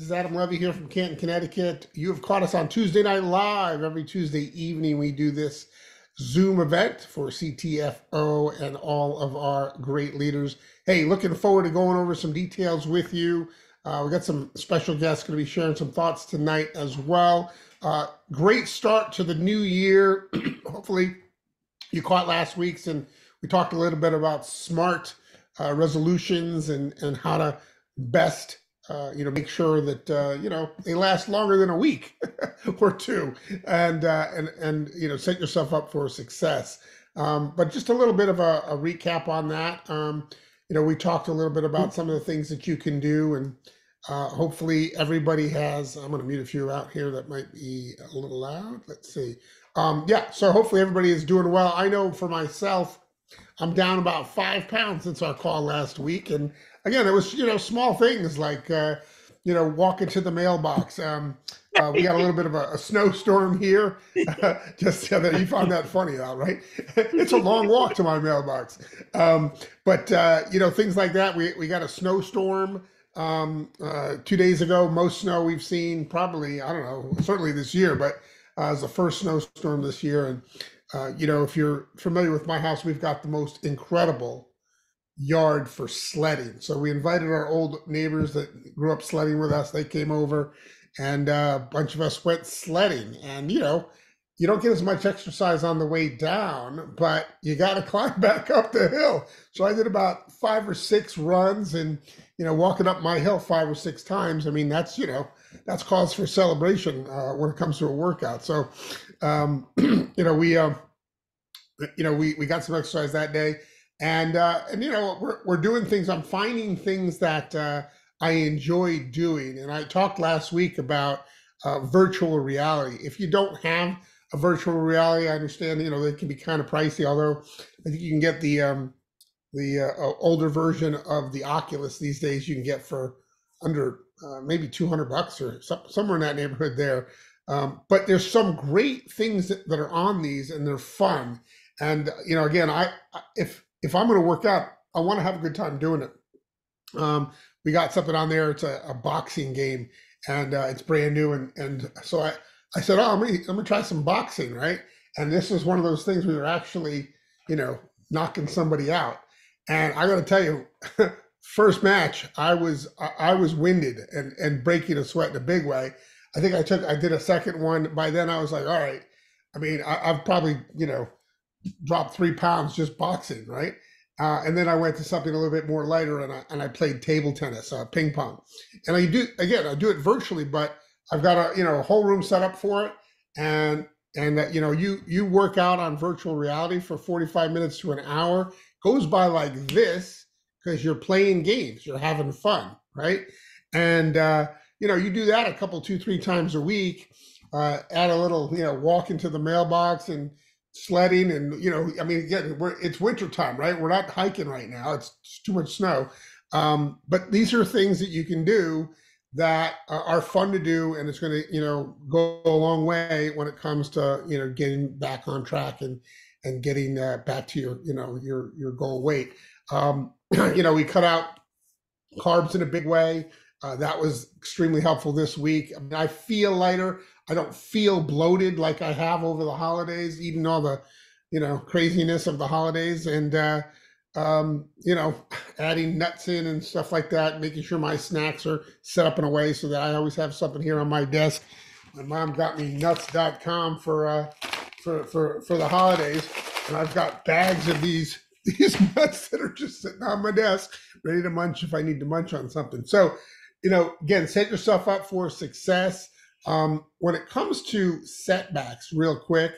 This is Adam Levy here from Canton, Connecticut. You have caught us on Tuesday Night Live. Every Tuesday evening, we do this Zoom event for CTFO and all of our great leaders. Hey, looking forward to going over some details with you. We got some special guests going to be sharing some thoughts tonight as well. Great start to the new year. Hopefully, you caught last week's, and we talked a little bit about smart resolutions and how to best make sure that they last longer than a week or two, and set yourself up for success. But just a little bit of a recap on that. We talked a little bit about some of the things that you can do, and hopefully everybody has. I'm going to mute a few out here that might be a little loud. Let's see. So hopefully everybody is doing well. I know for myself, I'm down about 5 pounds since our call last week. And again, it was, small things like, walking to the mailbox. We got a little bit of a snowstorm here. Just that you found that funny, all right? It's a long walk to my mailbox. But things like that. We got a snowstorm 2 days ago. Most snow we've seen probably, I don't know, certainly this year, but it was the first snowstorm this year. And if you're familiar with my house, we've got the most incredible yard for sledding. So we invited our old neighbors that grew up sledding with us. They came over, and a bunch of us went sledding. And, you don't get as much exercise on the way down, but you got to climb back up the hill. So I did about 5 or 6 runs, and, walking up my hill 5 or 6 times. I mean, that's cause for celebration when it comes to a workout. So, we got some exercise that day, and we're doing things. I'm finding things that I enjoy doing, and I talked last week about virtual reality. If you don't have a virtual reality, I understand they can be kind of pricey. Although I think you can get the older version of the Oculus these days. You can get for under maybe $200 or somewhere in that neighborhood there. But there's some great things that are on these, and they're fun. And again, if I'm going to work out, I want to have a good time doing it. We got something on there. It's a boxing game, and it's brand new. And so I said, oh, I'm gonna try some boxing, right? And this was one of those things we were actually, knocking somebody out. And I got to tell you, first match, I was winded and breaking a sweat in a big way. I think I did a second one. By then I was like, all right. I mean, I've probably, dropped 3 pounds just boxing, right? And then I went to something a little bit more lighter, and I played table tennis, ping pong. And I do it virtually, but I've got a whole room set up for it. And you work out on virtual reality for 45 minutes to an hour. Goes by like this because you're playing games, you're having fun, right? And you do that a couple, 2-3 times a week. Add a little, walk into the mailbox and sledding, and again, it's winter time, right? We're not hiking right now; it's too much snow. But these are things that you can do that are fun to do, and it's going to go a long way when it comes to getting back on track and getting back to your goal weight. We cut out carbs in a big way. That was extremely helpful this week. I mean, I feel lighter. I don't feel bloated like I have over the holidays, eating all the, craziness of the holidays, and adding nuts in and stuff like that, making sure my snacks are set up in a way so that I always have something here on my desk. My mom got me nuts.com for the holidays, and I've got bags of these nuts that are just sitting on my desk, ready to munch if I need to munch on something. So, again, set yourself up for success. When it comes to setbacks, real quick,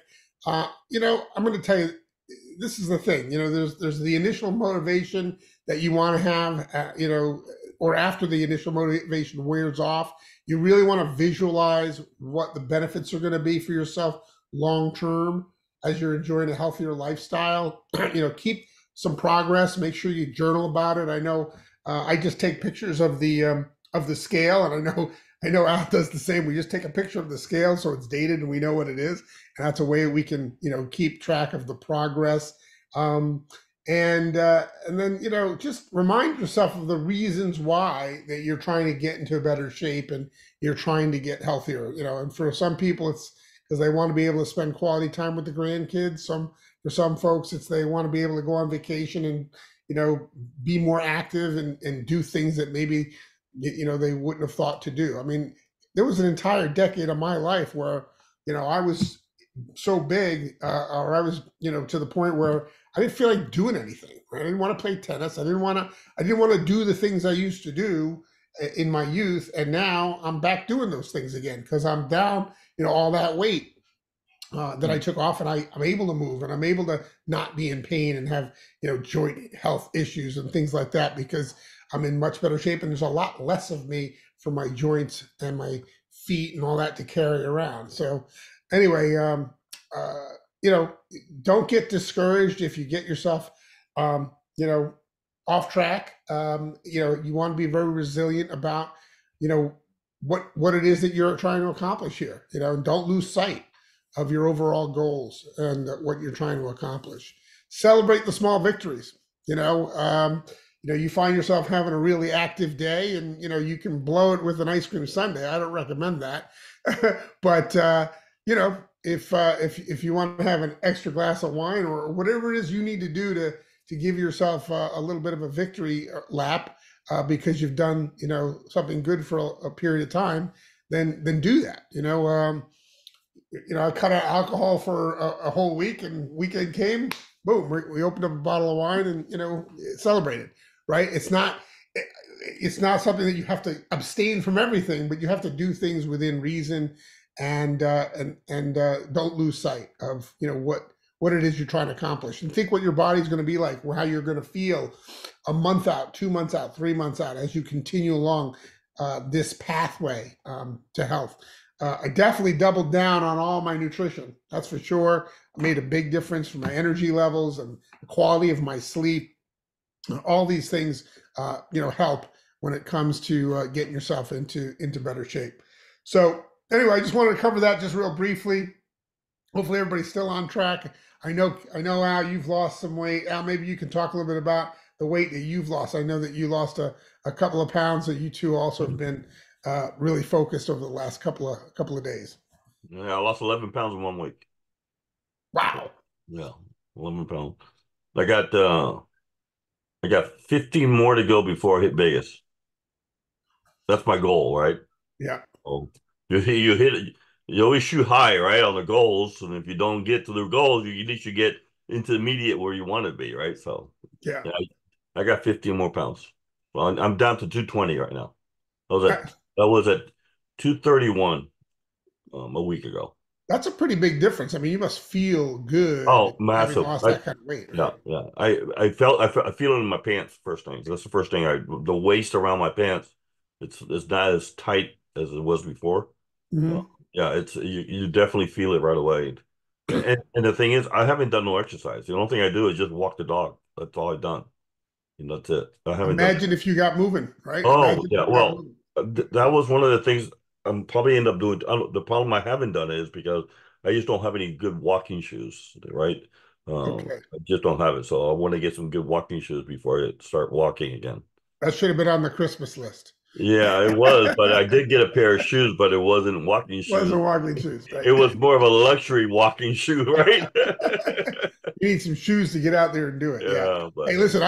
I'm going to tell you, this is the thing. There's the initial motivation that you want to have, or after the initial motivation wears off, you really want to visualize what the benefits are going to be for yourself long term as you're enjoying a healthier lifestyle. Keep some progress. Make sure you journal about it. I know I just take pictures of the scale, and I know Al does the same. We just take a picture of the scale so it's dated and we know what it is, and that's a way we can keep track of the progress. And then just remind yourself of the reasons why that you're trying to get into a better shape and you're trying to get healthier. And for some people, it's because they want to be able to spend quality time with the grandkids. For some folks, it's they want to be able to go on vacation and be more active and do things that maybe they wouldn't have thought to do. I mean, there was an entire decade of my life where I was so big, or I was, to the point where I didn't feel like doing anything. Right? I didn't want to play tennis. I didn't want to do the things I used to do in my youth. And now I'm back doing those things again because I'm down, all that weight that I took off, and I'm able to move, and I'm able to not be in pain and have joint health issues and things like that because I'm in much better shape, and there's a lot less of me for my joints and my feet and all that to carry around. So anyway, uh, you know, don't get discouraged if you get yourself, um, you know, off track. You want to be very resilient about, you know, what it is that you're trying to accomplish here. And don't lose sight of your overall goals and what you're trying to accomplish. Celebrate the small victories. You find yourself having a really active day, and you can blow it with an ice cream sundae. I don't recommend that, but if you want to have an extra glass of wine or whatever it is you need to do to give yourself a little bit of a victory lap because you've done something good for a period of time, then do that. I cut out alcohol for a whole week, and weekend came, boom, we opened up a bottle of wine and celebrated. Right? It's not something that you have to abstain from everything, but you have to do things within reason, and don't lose sight of what it is you're trying to accomplish, and think what your body's going to be like, or how you're going to feel a month out, 2 months out, 3 months out, as you continue along this pathway to health. I definitely doubled down on all my nutrition. That's for sure. I made a big difference for my energy levels and the quality of my sleep. All these things, help when it comes to getting yourself into better shape. So anyway, I just wanted to cover that just real briefly. Hopefully everybody's still on track. I know, Al, you've lost some weight. Al, maybe you can talk a little bit about the weight that you've lost. I know that you lost a couple of pounds, that you two also have been really focused over the last couple of days. Yeah, I lost 11 pounds in 1 week. Wow. Yeah, 11 pounds. I got 15 more to go before I hit Vegas. That's my goal, right? Yeah. Oh, you hit it. You always shoot high, right, on the goals, and if you don't get to the goals, you need to get intermediate where you want to be, right? So, Yeah. yeah, I got 15 more pounds. Well, I'm down to 220 right now. That was at 231 a week ago. That's a pretty big difference. I mean, you must feel good Oh, having massive! lost that kind of weight, Yeah, right? yeah. I feel it in my pants first thing. That's the first thing. The waist around my pants, it's not as tight as it was before. Uh, Mm-hmm. yeah, you definitely feel it right away. And the thing is, I haven't done no exercise. The only thing I do is just walk the dog. That's all I've done. That's it. I haven't done. Imagine if you got moving, right? Oh, Imagine if yeah. you got Well, moving. that was one of the things I'm probably end up doing. The problem I haven't done is because I just don't have any good walking shoes, right? Okay. I just don't have it. So I want to get some good walking shoes before I start walking again. That should have been on the Christmas list. Yeah, it was, but I did get a pair of shoes, but it wasn't walking shoes. Wasn't walking shoes, right? It was more of a luxury walking shoe, right? You need some shoes to get out there and do it. Yeah. Yeah, Hey, but listen,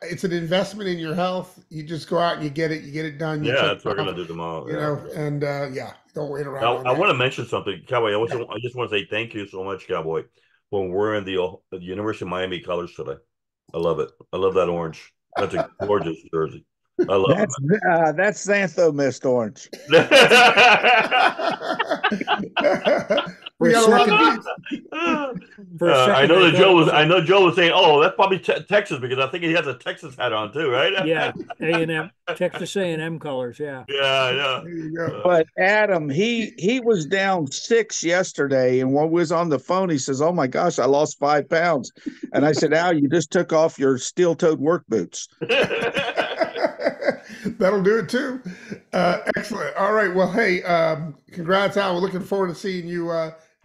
it's an investment in your health. You just go out and you get it done. You yeah, check that's what it we're off, gonna do tomorrow. Yeah. and yeah, don't wait around Now, on I that. want to mention something, Cowboy. Yeah. I just want to say thank you so much, Cowboy, for wearing the University of Miami colors today. I love it. I love that orange. That's a gorgeous jersey. I love it, That's Xantho Mist Orange. man. We For a got a lot of second, these. for a second, I thought it was I know Joe was saying, "Oh, that's probably Texas," because I think he has a Texas hat on too, right? Yeah, A&M, Texas A&M colors. Yeah. Yeah, yeah. There you go. But Adam, he was down 6 yesterday, and when we was on the phone, he says, "Oh my gosh, I lost 5 pounds." And I said, "Al, you just took off your steel-toed work boots." That'll do it too. Excellent. All right. Well, hey, congrats, Al. We're looking forward to seeing you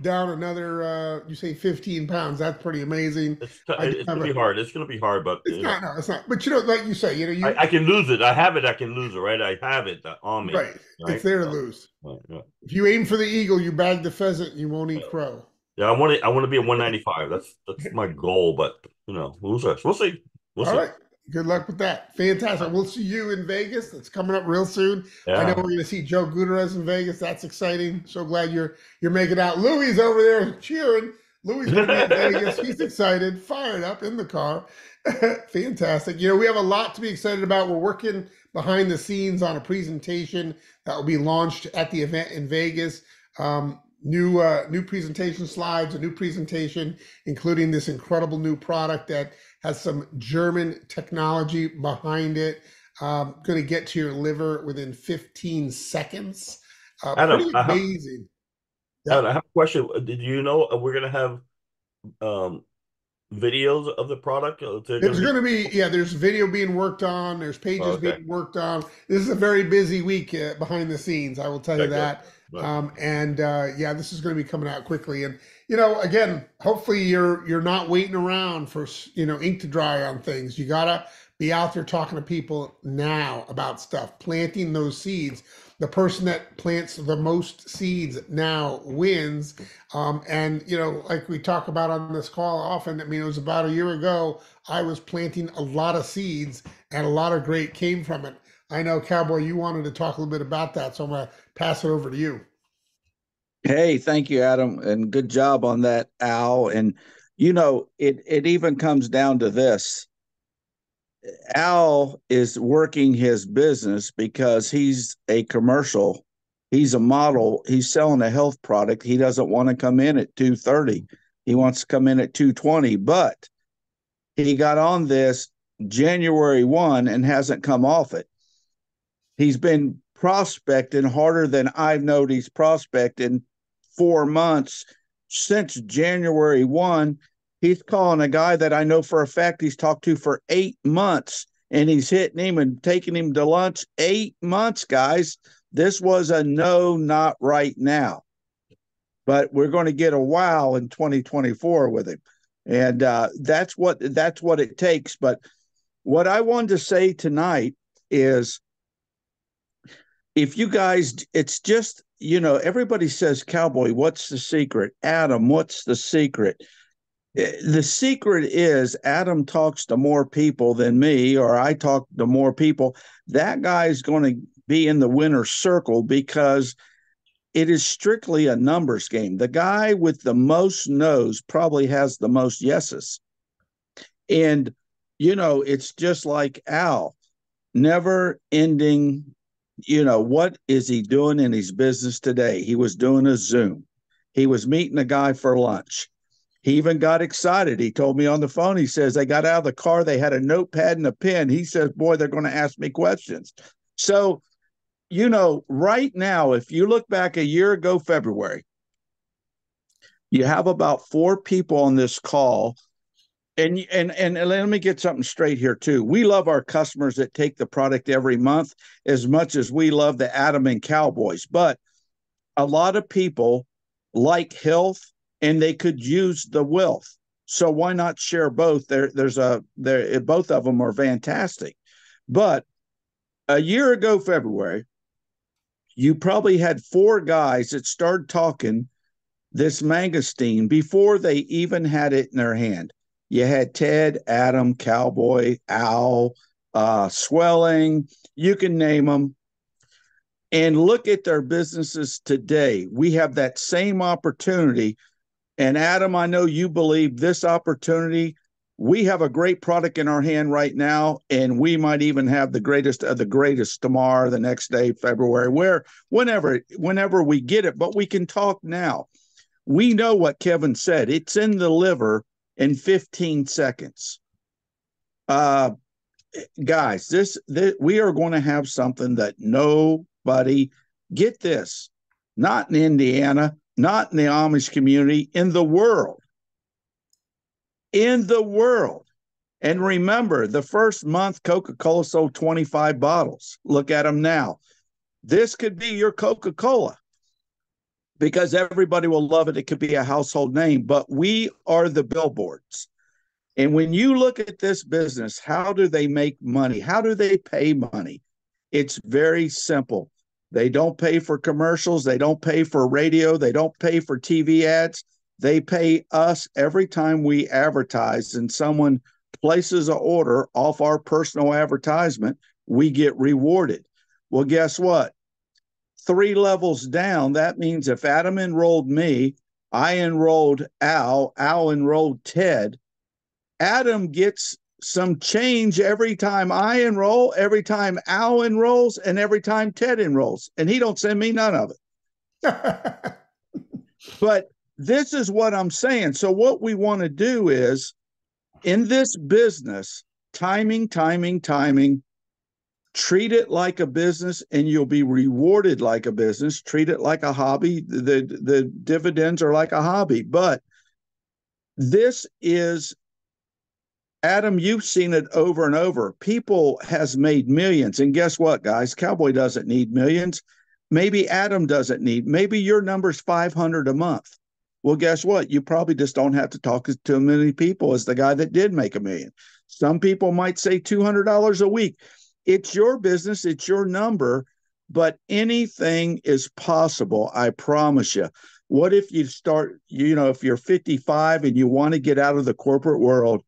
down another, you say 15 pounds. That's pretty amazing. I do It's have gonna be a, hard. It's gonna be hard, but it's not, no, it's not. But like you say, I can lose it. I have it. I can lose it, right? I have it on me, right. It's right? there to lose. Right. If you aim for the eagle, you bag the pheasant, you won't eat crow. Yeah, I want to be at 195. That's my goal, but who's us? We'll see. We'll All see. right. Good luck with that. Fantastic. We'll see you in Vegas. That's coming up real soon. I know Yeah. we're going to see Joe Gutierrez in Vegas. That's exciting. So glad you're making out. Louis over there cheering. Louis going to be in Vegas. He's excited, fired up in the car. Fantastic. We have a lot to be excited about. We're working behind the scenes on a presentation that will be launched at the event in Vegas. New presentation slides, a new presentation, including this incredible new product that has some German technology behind it. Going to get to your liver within 15 seconds. Adam, Pretty amazing. Adam, I have a question. Did you know we're gonna have videos of the product? There's going to be, there's video being worked on. There's pages okay. being worked on. This is a very busy week behind the scenes. I will tell you that. Right. This is going to be coming out quickly. And again, hopefully you're not waiting around for ink to dry on things. You gotta be out there talking to people now about stuff, planting those seeds. The person that plants the most seeds now wins. Like we talk about on this call often, it was about a year ago, I was planting a lot of seeds and a lot of great came from it. I know, Cowboy, you wanted to talk a little bit about that, so I'm going to pass it over to you. Hey, thank you, Adam, and good job on that, Al. And it even comes down to this. Al is working his business because he's a commercial. He's a model. He's selling a health product. He doesn't want to come in at 230. He wants to come in at 220, but he got on this January 1 and hasn't come off it. He's been prospecting harder than I've known he's prospecting 4 months since January 1. He's calling a guy that I know for a fact he's talked to for 8 months, and he's hitting him and taking him to lunch. 8 months, guys. This was a no, not right now. But we're going to get a wow in 2024 with him. And that's what it takes. But what I wanted to say tonight is, if you guys, it's just, everybody says, Cowboy, what's the secret? Adam, what's the secret? The secret is Adam talks to more people than me, or I talk to more people. That guy's going to be in the winner's circle because it is strictly a numbers game. The guy with the most no's probably has the most yeses. And, it's just like Al, never ending. What is he doing in his business today? He was doing a Zoom. He was meeting a guy for lunch. He even got excited. He told me on the phone, he says, they got out of the car. They had a notepad and a pen. He says, boy, they're going to ask me questions. So, right now, if you look back a year ago, February, you have about 4 people on this call. And let me get something straight here too. We love our customers that take the product every month as much as we love the Adam and Cowboys. But a lot of people like health and they could use the wealth. So why not share both? Both of them are fantastic. But a year ago, February, you probably had 4 guys that started talking this mangosteen before they even had it in their hand. You had Ted, Adam, Cowboy, Al, Swelling, you can name them. And look at their businesses today. We have that same opportunity. And Adam, I know you believe this opportunity. We have a great product in our hand right now, and we might even have the greatest of the greatest tomorrow, the next day, February, whenever we get it. But we can talk now. We know what Kevin said. It's in the liver in 15 seconds. Guys, this we are going to have something that nobody, get this, not in Indiana, not in the Amish community, in the world. In the world. And remember, the first month, Coca-Cola sold 25 bottles. Look at them now. This could be your Coca-Cola. because everybody will love it. It could be a household name, but we are the billboards. And when you look at this business, how do they make money? How do they pay money? It's very simple. They don't pay for commercials. They don't pay for radio. They don't pay for TV ads. They pay us every time we advertise and someone places an order off our personal advertisement, we get rewarded. Well, guess what? 3 levels down, that means if Adam enrolled me, I enrolled Al enrolled Ted, Adam gets some change every time I enroll, every time Al enrolls, and every time Ted enrolls. And he don't send me none of it. But this is what I'm saying. So what we want to do is, in this business, timing, treat it like a business and you'll be rewarded like a business. Treat it like a hobby. The dividends are like a hobby. But this is, Adam, you've seen it over and over. People has made millions. And guess what, guys? Cowboy doesn't need millions. Maybe Adam doesn't need, maybe your number's 500 a month. Well, guess what? You probably just don't have to talk to as many people as the guy that did make $1 million. Some people might say $200 a week. It's your business. It's your number, but anything is possible. I promise you. What if you start, if you're 55 and you want to get out of the corporate world,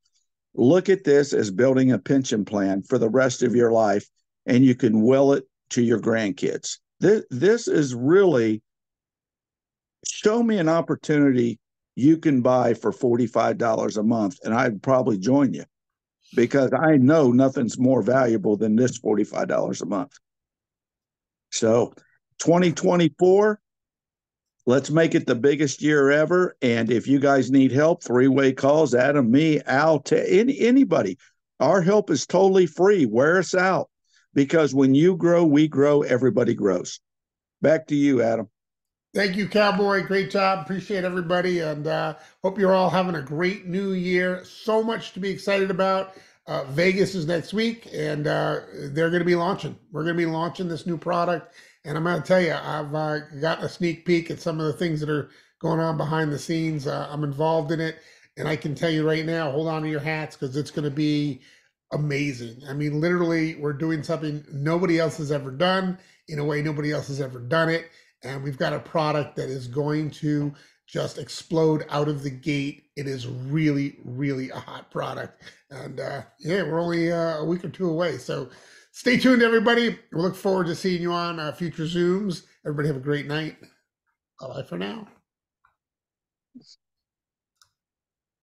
look at this as building a pension plan for the rest of your life, and you can will it to your grandkids. This is really, show me an opportunity you can buy for $45 a month, and I'd probably join you because I know nothing's more valuable than this $45 a month. So 2024, let's make it the biggest year ever. And if you guys need help, 3-way calls, Adam, me, Al, anybody. Our help is totally free. Wear us out, because when you grow, we grow, everybody grows. Back to you, Adam. Thank you, Cowboy. Great job. Appreciate everybody. And hope you're all having a great new year. So much to be excited about. Vegas is next week, and they're going to be launching. We're going to be launching this new product. And I'm going to tell you, I've gotten a sneak peek at some of the things that are going on behind the scenes. I'm involved in it. And I can tell you right now, hold on to your hats, because it's going to be amazing. I mean, literally, we're doing something nobody else has ever done, in a way nobody else has ever done it. And we've got a product that is going to just explode out of the gate. It is really, really a hot product. And yeah, we're only a week or two away. So stay tuned, everybody. We look forward to seeing you on future Zooms. Everybody have a great night. Bye-bye for now.